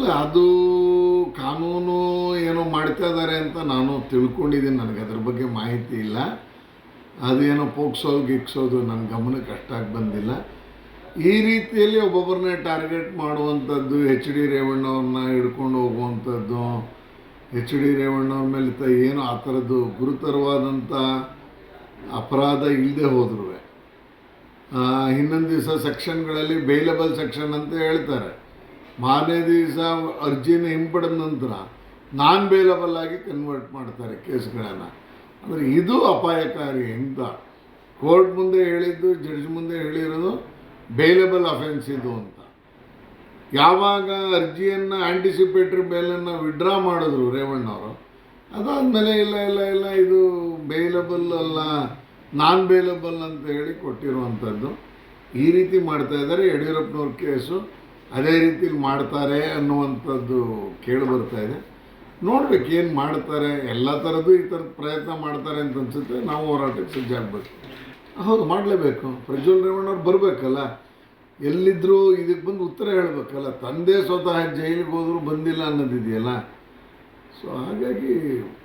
ಅಲ್ಲ, ಅದು ಕಾನೂನು ಏನೋ ಮಾಡ್ತಾ ಇದ್ದಾರೆ ಅಂತ ನಾನು ತಿಳ್ಕೊಂಡಿದ್ದೀನಿ. ನನಗೆ ಅದ್ರ ಬಗ್ಗೆ ಮಾಹಿತಿ ಇಲ್ಲ. ಅದೇನೋ ಗಿಕ್ಸೋದು ನನ್ನ ಗಮನಕ್ಕೆ ಅಷ್ಟಾಗಿ ಬಂದಿಲ್ಲ. ಈ ರೀತಿಯಲ್ಲಿ ಒಬ್ಬೊಬ್ಬರನ್ನೇ ಟಾರ್ಗೆಟ್ ಮಾಡುವಂಥದ್ದು, ಎಚ್ ಡಿ ರೇವಣ್ಣವ್ರನ್ನ ಹಿಡ್ಕೊಂಡು ಹೋಗುವಂಥದ್ದು, ಎಚ್ ಡಿ ರೇವಣ್ಣವ್ರ ಮೇಲೆ ಏನು ಆ ಥರದ್ದು ಗುರುತರವಾದಂಥ ಅಪರಾಧ ಇಲ್ಲದೆ ಹೋದ್ರೂ ಇನ್ನೊಂದು ದಿವಸ ಸೆಕ್ಷನ್ಗಳಲ್ಲಿ ಬೇಲಬಲ್ ಸೆಕ್ಷನ್ ಅಂತ ಹೇಳ್ತಾರೆ. ಮಾರನೇ ದಿವಸ ಅರ್ಜಿನ ಹಿಂಪಡೆದ ನಂತರ ನಾನ್ ಬೇಲಬಲ್ ಆಗಿ ಕನ್ವರ್ಟ್ ಮಾಡ್ತಾರೆ ಕೇಸ್ಗಳನ್ನು. ಅಂದರೆ ಇದು ಅಪಾಯಕಾರಿ ಅಂತ ಕೋರ್ಟ್ ಮುಂದೆ ಹೇಳಿದ್ದು, ಜಡ್ಜ್ ಮುಂದೆ ಹೇಳಿರೋದು ಬೇಲಬಲ್ ಅಫೆನ್ಸ್ ಇದು ಅಂತ. ಯಾವಾಗ ಅರ್ಜಿಯನ್ನು ಆ್ಯಂಟಿಸಿಪೇಟ್ರಿ ಬೇಲನ್ನು ವಿಡ್ರಾ ಮಾಡಿದ್ರು ರೇವಣ್ಣವರು, ಅದಾದಮೇಲೆ ಇಲ್ಲ ಇದು ಬೇಲಬಲ್ ಅಲ್ಲ, ನಾನ್ ಬೇಲಬಲ್ ಅಂತ ಹೇಳಿ ಕೊಟ್ಟಿರುವಂಥದ್ದು. ಈ ರೀತಿ ಮಾಡ್ತಾ ಇದ್ದಾರೆ. ಯಡಿಯೂರಪ್ಪನವ್ರ ಕೇಸು ಅದೇ ರೀತಿಲಿ ಮಾಡ್ತಾರೆ ಅನ್ನುವಂಥದ್ದು ಕೇಳಿ ಬರ್ತಾ ಇದೆ. ನೋಡ್ಬೇಕು ಏನು ಮಾಡ್ತಾರೆ. ಎಲ್ಲ ಥರದ್ದು ಈ ಥರದ ಪ್ರಯತ್ನ ಮಾಡ್ತಾರೆ ಅಂತ ಅನಿಸುತ್ತೆ. ನಾವು ಹೋರಾಟಕ್ಕೆ ಸಜ್ಜಾಗಬೇಕು. ಹೌದು, ಮಾಡಲೇಬೇಕು. ಪ್ರಜ್ವಲ್ ರೇವಣ್ಣವ್ರು ಬರಬೇಕಲ್ಲ, ಎಲ್ಲಿದ್ದರೂ ಇದಕ್ಕೆ ಬಂದು ಉತ್ತರ ಹೇಳಬೇಕಲ್ಲ. ತಂದೆ ಸ್ವತಃ ಜೈಲಿಗೆ ಹೋದರೂ ಬಂದಿಲ್ಲ ಅನ್ನೋದಿದೆಯಲ್ಲ. ಸೊ ಹಾಗಾಗಿ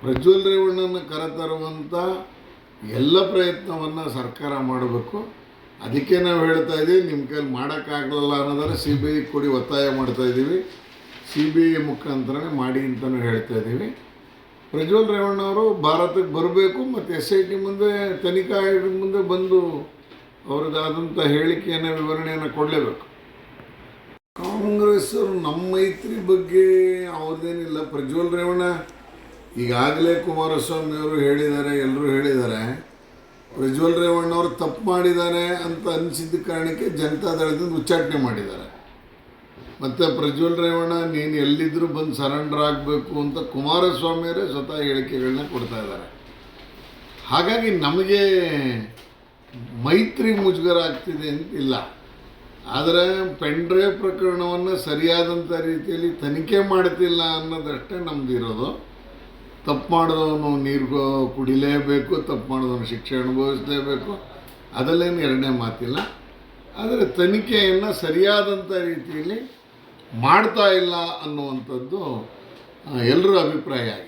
ಪ್ರಜ್ವಲ್ ರೇವಣ್ಣನ ಕರೆತರುವಂಥ ಎಲ್ಲ ಪ್ರಯತ್ನವನ್ನು ಸರ್ಕಾರ ಮಾಡಬೇಕು. ಅದಕ್ಕೆ ನಾವು ಹೇಳ್ತಾ ಇದ್ದೀವಿ, ನಿಮ್ಮ ಕೈಲಿ ಮಾಡೋಕ್ಕಾಗಲ್ಲ ಅನ್ನೋದಾದ್ರೆ CBI ಕೊಡಿ ಒತ್ತಾಯ ಮಾಡ್ತಾಯಿದ್ದೀವಿ. CBI ಮುಖಾಂತರನೇ ಮಾಡಿ ಅಂತಲೂ ಹೇಳ್ತಾ ಇದ್ದೀವಿ. ಪ್ರಜ್ವಲ್ ರೇವಣ್ಣವರು ಭಾರತಕ್ಕೆ ಬರಬೇಕು ಮತ್ತು SIT ಮುಂದೆ, ತನಿಖಾ ಆಯೋಗದ ಮುಂದೆ ಬಂದು ಅವ್ರದ್ದಾದಂಥ ಹೇಳಿಕೆಯನ್ನು, ವಿವರಣೆಯನ್ನು ಕೊಡಲೇಬೇಕು. ಕಾಂಗ್ರೆಸ್ಸರು ನಮ್ಮ ಮೈತ್ರಿ ಬಗ್ಗೆ ಅವ್ರದ್ದೇನಿಲ್ಲ. ಪ್ರಜ್ವಲ್ ರೇವಣ್ಣ ಈಗಾಗಲೇ ಕುಮಾರಸ್ವಾಮಿ ಅವರು ಹೇಳಿದ್ದಾರೆ, ಎಲ್ಲರೂ ಹೇಳಿದ್ದಾರೆ. ಪ್ರಜ್ವಲ್ ರೇವಣ್ಣವರು ತಪ್ಪು ಮಾಡಿದ್ದಾರೆ ಅಂತ ಅನಿಸಿದ್ದ ಕಾರಣಕ್ಕೆ ಜನತಾದಳದಿಂದ ಉಚ್ಚಾಟನೆ ಮಾಡಿದ್ದಾರೆ. ಮತ್ತು ಪ್ರಜ್ವಲ್ ರೇವಣ್ಣ ನೀನು ಎಲ್ಲಿದ್ದರೂ ಬಂದು ಸರೆಂಡರ್ ಆಗಬೇಕು ಅಂತ ಕುಮಾರಸ್ವಾಮಿಯವರೇ ಸ್ವತಃ ಹೇಳಿಕೆಗಳನ್ನ ಕೊಡ್ತಾ ಇದ್ದಾರೆ. ಹಾಗಾಗಿ ನಮಗೆ ಮೈತ್ರಿ ಮುಜುಗರ ಆಗ್ತಿದೆ ಅಂತಿಲ್ಲ. ಆದರೆ ಪೆಂಡ್ರೈವ್ ಪ್ರಕರಣವನ್ನು ಸರಿಯಾದಂಥ ರೀತಿಯಲ್ಲಿ ತನಿಖೆ ಮಾಡ್ತಿಲ್ಲ ಅನ್ನೋದಷ್ಟೇ ನಮ್ಮದು ಇರೋದು. ತಪ್ಪು ಮಾಡಿದವನು ನೀರು ಕುಡಿಲೇಬೇಕು, ತಪ್ಪು ಮಾಡಿದವನು ಶಿಕ್ಷೆ ಅನುಭವಿಸಲೇಬೇಕು, ಅದರಲ್ಲೇನು ಎರಡನೇ ಮಾತಿಲ್ಲ. ಆದರೆ ತನಿಖೆಯನ್ನು ಸರಿಯಾದಂಥ ರೀತಿಯಲ್ಲಿ ಮಾಡ್ತಾ ಇಲ್ಲ ಅನ್ನುವಂಥದ್ದು ಎಲ್ಲರ ಅಭಿಪ್ರಾಯ ಆಗಿದೆ.